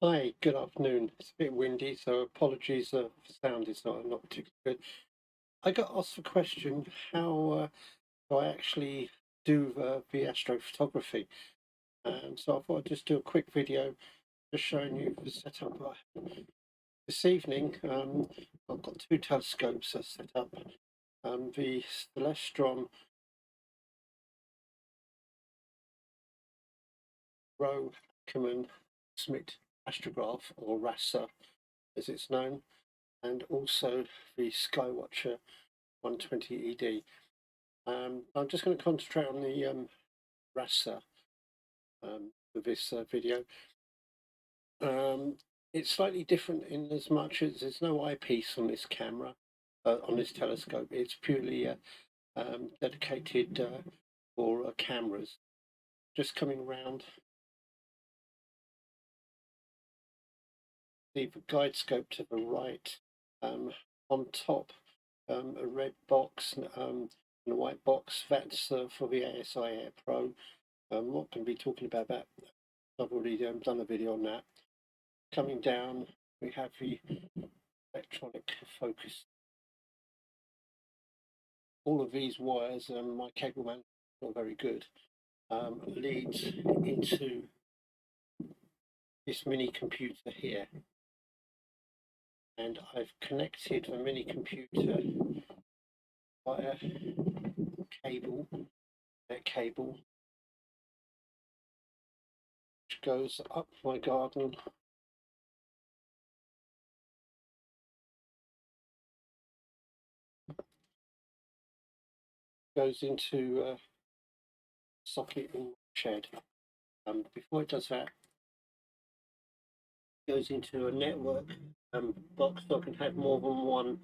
Hi, good afternoon. It's a bit windy, so apologies if the sound is not particularly good. I got asked a question how do I actually do the astrophotography. So I thought I'd just do a quick video just showing you the setup. This evening, I've got two telescopes set up. The Celestron Row Ackerman Smith Astrograph, or RASA as it's known, and also the Skywatcher 120 ED. I'm just going to concentrate on the RASA for this video. It's slightly different in as much as there's no eyepiece on this camera, on this telescope. It's purely dedicated for cameras. Just coming around the guide scope to the right. On top, a red box and a white box. That's for the ASI Air Pro. I'm not going to be talking about that. I've already done a video on that. Coming down, we have the electronic focus. All of these wires, my cable man not very good, leads into this mini computer here. And I've connected the mini computer via cable, which goes up my garden, goes into socket in shed. Before it does that, it goes into a network box, so I can have more than one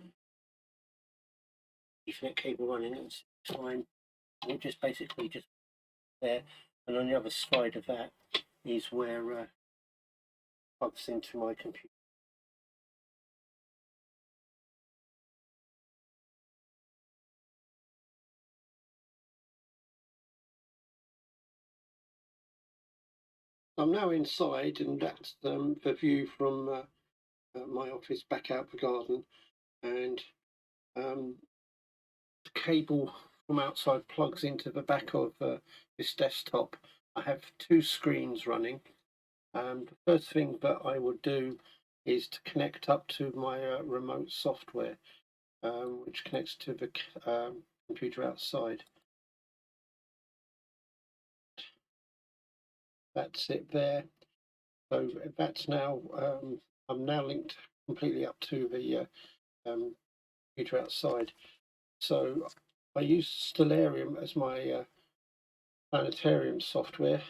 Ethernet cable running at the same time. It just basically just there, and on the other side of that is where plugs into my computer. I'm now inside, and that's the view from my office back out the garden, and the cable from outside plugs into the back of this desktop. I have two screens running. The first thing that I would do is to connect up to my remote software, which connects to the computer outside. That's it there. So that's now, I'm now linked completely up to the computer outside. So I use Stellarium as my planetarium software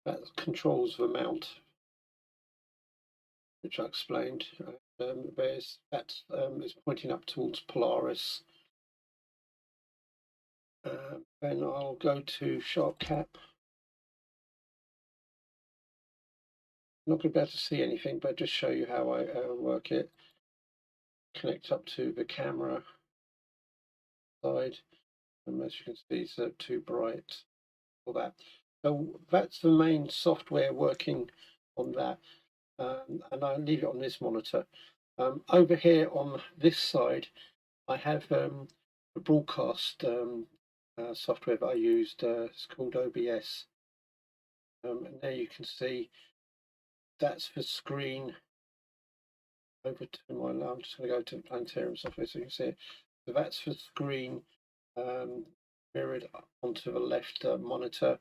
that controls the mount, which I explained. That is pointing up towards Polaris. Then I'll go to SharpCap. I'm not going to be able to see anything, but just show you how I work it. Connect up to the camera side, and as you can see, it's too bright for that. So that's the main software working on that, and I leave it on this monitor. Over here on this side, I have the broadcast software that I used. It's called OBS, and there you can see that's the screen. Over to my, I'm just going to go to the planetarium software so you can see it. So that's the screen mirrored onto the left monitor,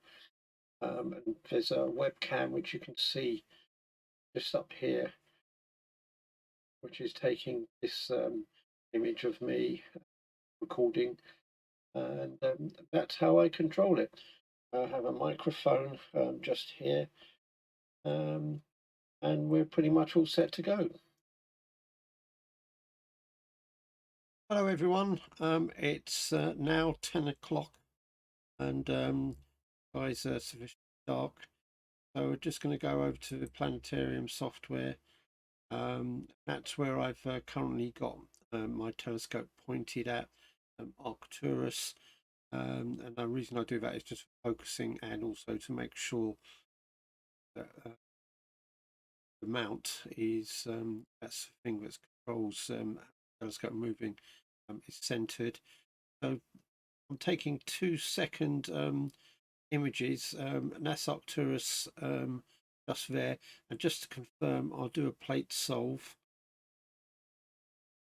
and there's a webcam which you can see just up here, which is taking this image of me recording, and that's how I control it. I have a microphone just here, and we're pretty much all set to go. Hello everyone, it's now 10 o'clock and guys are sufficiently dark, so we're just going to go over to the planetarium software. That's where I've currently got my telescope pointed at Arcturus, and the reason I do that is just for focusing and also to make sure that the mount is that's the thing that controls telescope moving. Is centered. So I'm taking 2-second images, and that's Arcturus just there. And just to confirm, I'll do a plate solve.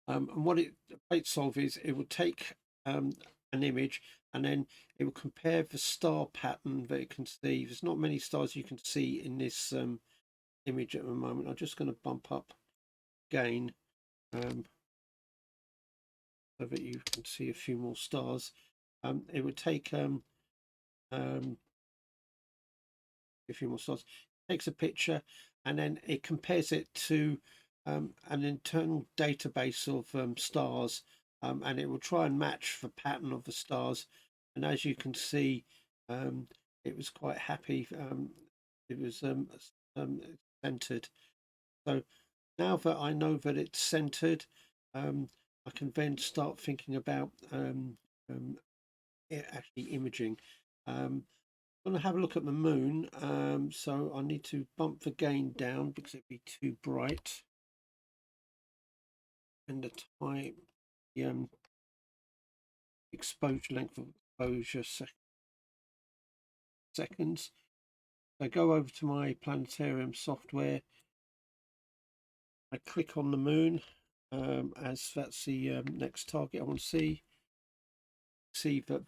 And what a plate solve is, it will take an image, and then it will compare the star pattern that it can see. There's not many stars you can see in this image at the moment. I'm just going to bump up gain so that you can see a few more stars. It would take a few more stars. It takes a picture, and then it compares it to an internal database of stars, and it will try and match the pattern of the stars. And as you can see, it was quite happy. It was centered. So now that I know that it's centered, I can then start thinking about actually imaging. I'm going to have a look at the moon, so I need to bump the gain down because it'd be too bright, and the time, the exposure, length of exposure seconds. So I go over to my planetarium software, I click on the moon, as that's the next target I want to see that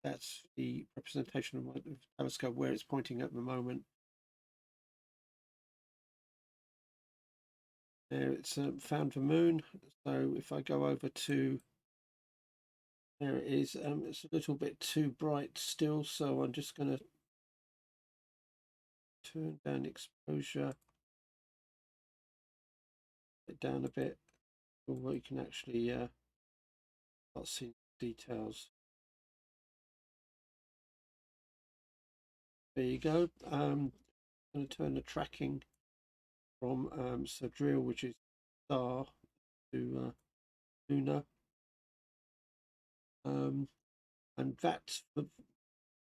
that's the representation of my telescope where it's pointing at the moment. There, it's found the moon. So if I go over to, there it is. It's a little bit too bright still, so I'm just going to turn down exposure, it down a bit, so you can actually start seeing details. There you go. I'm going to turn the tracking from Sadril, which is star, to lunar, and that's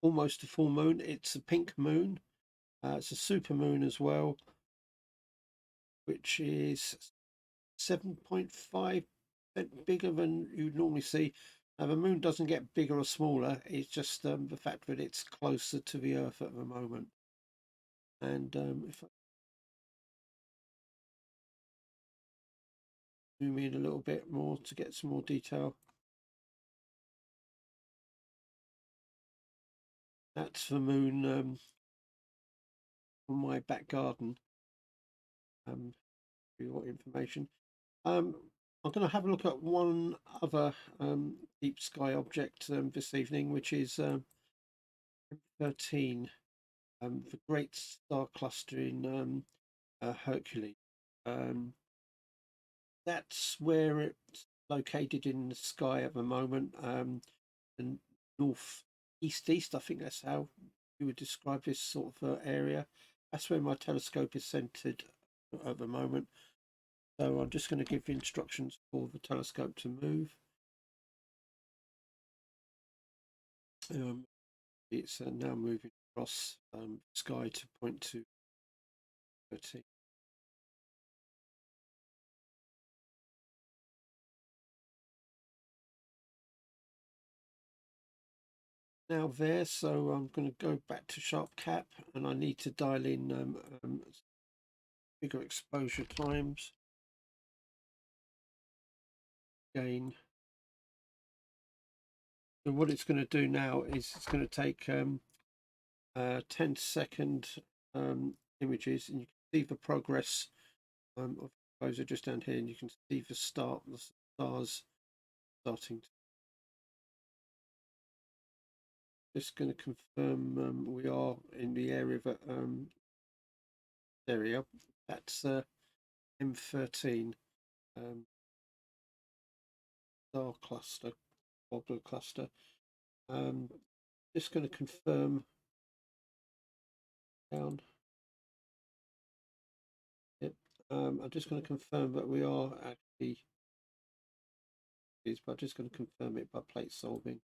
almost a full moon. It's a pink moon. It's a super moon as well, which is 7.5% bigger than you'd normally see. Now, the moon doesn't get bigger or smaller, it's just the fact that it's closer to the Earth at the moment. And if I zoom in a little bit more to get some more detail, that's the moon on my back garden. For your information. I'm going to have a look at one other deep sky object this evening, which is 13, the Great Star Cluster in Hercules. That's where it's located in the sky at the moment, and north east, I think that's how you would describe this sort of area. That's where my telescope is centered at the moment. So I'm just going to give instructions for the telescope to move. It's now moving across sky to point to 13. Now there, so I'm going to go back to sharp cap, and I need to dial in bigger exposure times. Again, so what it's going to do now is it's going to take 10-second images, and you can see the progress of exposure just down here, and you can see the stars starting to. Just going to confirm we are in the area that there we are. That's M13 star cluster, wobbler cluster. Just going to confirm down. Yep. I'm just going to confirm that we are actually. But I'm just going to confirm it by plate solving.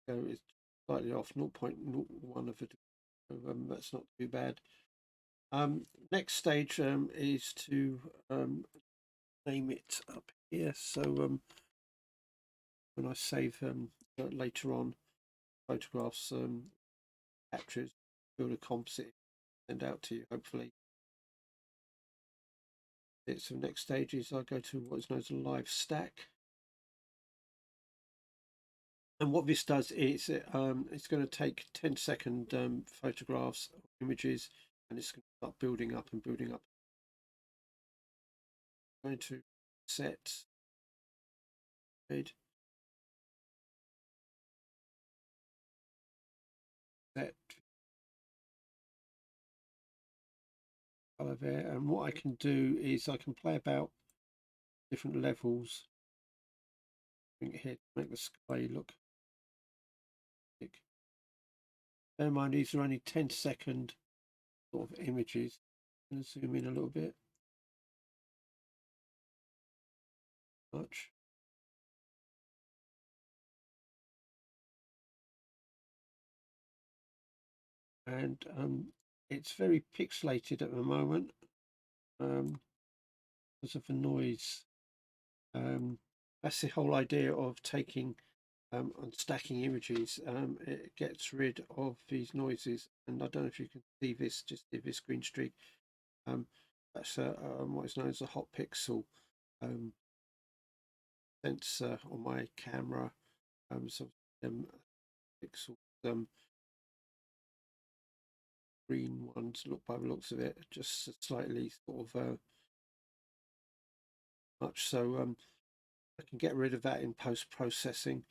So it's slightly off 0.01 of a degree. So, that's not too bad. Next stage is to name it up here. So when I save later on photographs, captures, build a composite, send out to you, hopefully. So next stage is I go to what is known as a live stack. And what this does is it's going to take 10-second photographs, images, and it's going to start building up and building up. I'm going to set color there, and what I can do is I can play about different levels. Bring it here to make the sky look big. Bear in mind these are only 10-second sort of images. I'm going to zoom in a little bit. Much. And it's very pixelated at the moment because of the noise. That's the whole idea of taking and stacking images. It gets rid of these noises, and I don't know if you can see this, just this green streak. That's what is known as a hot pixel sensor on my camera. So pixels, green ones, look by the looks of it, just slightly sort of much. So I can get rid of that in post-processing.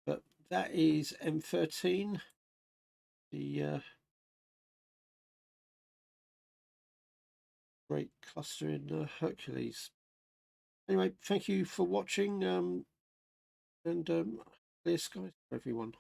But that is M13, the great cluster in Hercules. Anyway, thank you for watching, and clear skies for everyone.